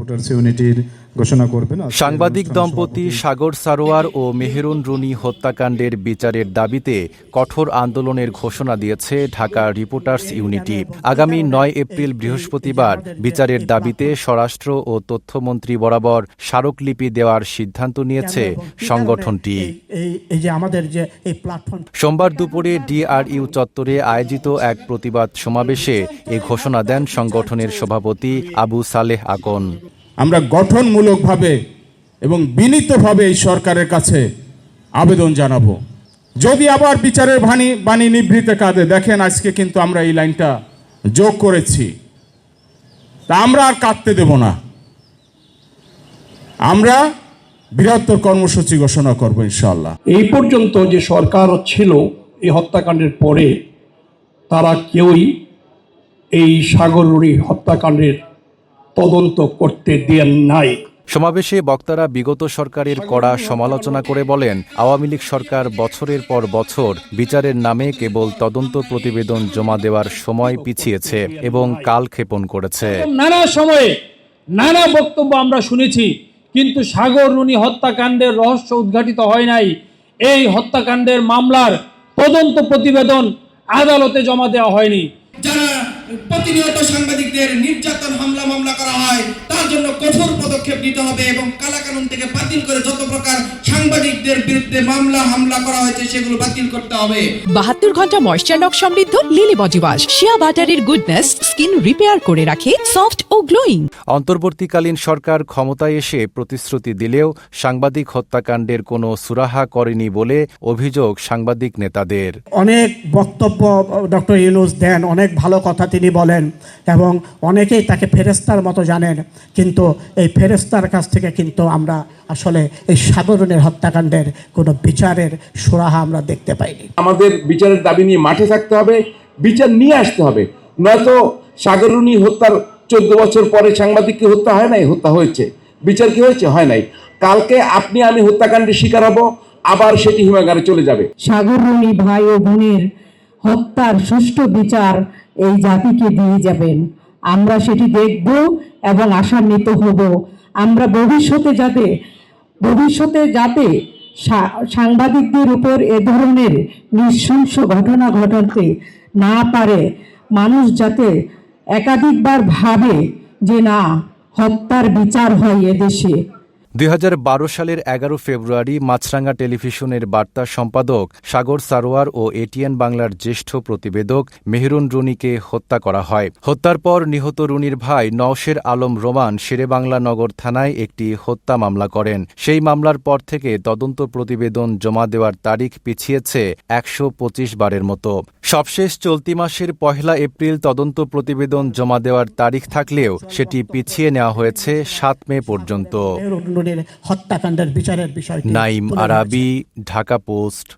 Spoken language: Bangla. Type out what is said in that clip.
রিপোর্টার্স ইউনিটির ঘোষণা করবেন। সাংবাদিক দম্পতি সাগর সারোয়ার ও মেহেরুন রুনি হত্যাকাণ্ডের বিচারের দাবিতে কঠোর আন্দোলনের ঘোষণা দিয়েছে ঢাকা রিপোর্টার্স ইউনিটি। আগামী ৯ এপ্রিল বৃহস্পতিবার বিচারের দাবিতে স্বরাষ্ট্র ও তথ্যমন্ত্রী বরাবর স্মারকলিপি দেওয়ার সিদ্ধান্ত নিয়েছে সংগঠনটি। সোমবার দুপুরে ডিআরইউ চত্বরে আয়োজিত এক প্রতিবাদ সমাবেশে এ ঘোষণা দেন সংগঠনের সভাপতি আবু সালেহ আকন। আমরা গঠনমূলকভাবে এবং বিনীতভাবে এই সরকারের কাছে আবেদন জানাবো, যদি আবার বিচারের বাণী নিভৃতে কাঁদে, দেখেন আজকে কিন্তু আমরা এই লাইনটা যোগ করেছি, তা আমরা আর কাঁদতে দেব না। আমরা বৃহত্তর কর্মসূচি ঘোষণা করবো ইনশাআল্লাহ। এই পর্যন্ত যে সরকার ছিল এই হত্যাকাণ্ডের পরে, তারা কেউই এই সাগর রুনি হত্যাকাণ্ডের তদন্ত করতে দেন নাই। সমাবেশে বক্তারা বিগত সরকারের কড়া সমালোচনা করে বলেন, আওয়ামী লীগ সরকার বছরের পর বছর বিচারের নামে কেবল তদন্ত প্রতিবেদন জমা দেওয়ার সময় পিছিয়েছে এবং কালক্ষেপণ করেছে। নানা সময়ে নানা বক্তব্য আমরা শুনেছি, কিন্তু সাগর রুনি হত্যাকাণ্ডের রহস্য উদ্ঘাটিত হয় নাই। এই হত্যাকাণ্ডের মামলার তদন্ত প্রতিবেদন আদালতে জমা দেওয়া হয়নি। যারা প্রতিনিয়ত সাংবাদিকদের নির্যাতন মামলা করা হয়, তার জন্য কঠোর পদক্ষেপ নিতে হবে এবং কালাকানুন থেকে বাতিল করে যত প্রকার সাংবাদিকদের বিরুদ্ধে হামলা করা হয়েছে সেগুলো বাতিল করতে হবে। 72 ঘন্টা ময়েশ্চার লক সমৃদ্ধ লিলি বডি ওয়াশ শিয়া বাটারের গুডনেস স্কিন রিপেয়ার করে রাখে সফট ও গ্লোয়িং। অন্তর্বর্তীকালীন সরকার ক্ষমতায় এসে প্রতিশ্রুতি দিলেও সাংবাদিক হত্যাকাণ্ডের কোনো সুরাহা করেনি বলে অভিযোগ সাংবাদিক নেতাদের। অনেক বক্তব্য ডক্টর ইউনূস দেন, অনেক ভালো কথা তিনি বলেন এবং অনেকেই তাকে ফেরেশতার মতো জানেন, কিন্তু এই ফেরেশতার কাছ থেকে কিন্তু আমরা আসলে এই সাগর রুনির হত্যাকাণ্ডের কোনো বিচারের সুরাহা আমরা দেখতে পাইনি। আমাদের বিচারের দাবি নিয়ে মাঠে থাকতে হবে, বিচার নিয়ে আসতে হবে, নয়তো সাগর রুনি হত্যার 14 বছর পরে সাংবাদিককে হত্যা হয় নাই, হত্যা হয়েছে, বিচার কি হয়েছে? হয় নাই। কালকে আপনি আমি হত্যাকাণ্ডের শিকার হব, আবার সেটি হিমাগারে চলে যাবে। সাগর রুনি ভাই ও বোনের হত্যার সুষ্ঠু বিচার এই জাতিকে দিয়ে যাবেন, আমরা সেটি দেখব এবং আশান্বিত হব। আমরা ভবিষ্যতে যাতে সাংবাদিকদের উপর এ ধরনের নৃশংস ঘটনা ঘটাতে না পারে, মানুষ যাতে একাধিকবার ভাবে যে না, হত্যার বিচার হয় এদেশে। 2012 সালের 11 ফেব্রুয়ারি মাছরাঙ্গা টেলিভিশনের বার্তা সম্পাদক সাগর সারোয়ার ও এটিএন বাংলার জ্যেষ্ঠ প্রতিবেদক মেহেরুন রুনিকে হত্যা করা হয়। হত্যার পর নিহত রুনির ভাই নওশের আলম রোমান শেরেবাংলা নগর থানায় একটি হত্যা মামলা করেন। সেই মামলার পর থেকে তদন্ত প্রতিবেদন জমা দেওয়ার তারিখ পিছিয়েছে 125 বারের মতো। সবশেষ চলতি মাসের 1 এপ্রিল তদন্ত প্রতিবেদন জমা দেওয়ার তারিখ থাকলেও সেটি পিছিয়ে নেওয়া হয়েছে 7 মে পর্যন্ত। হত্যাকাণ্ডের বিচারের বিষয়। নাইম আরাবি, ঢাকা পোস্ট।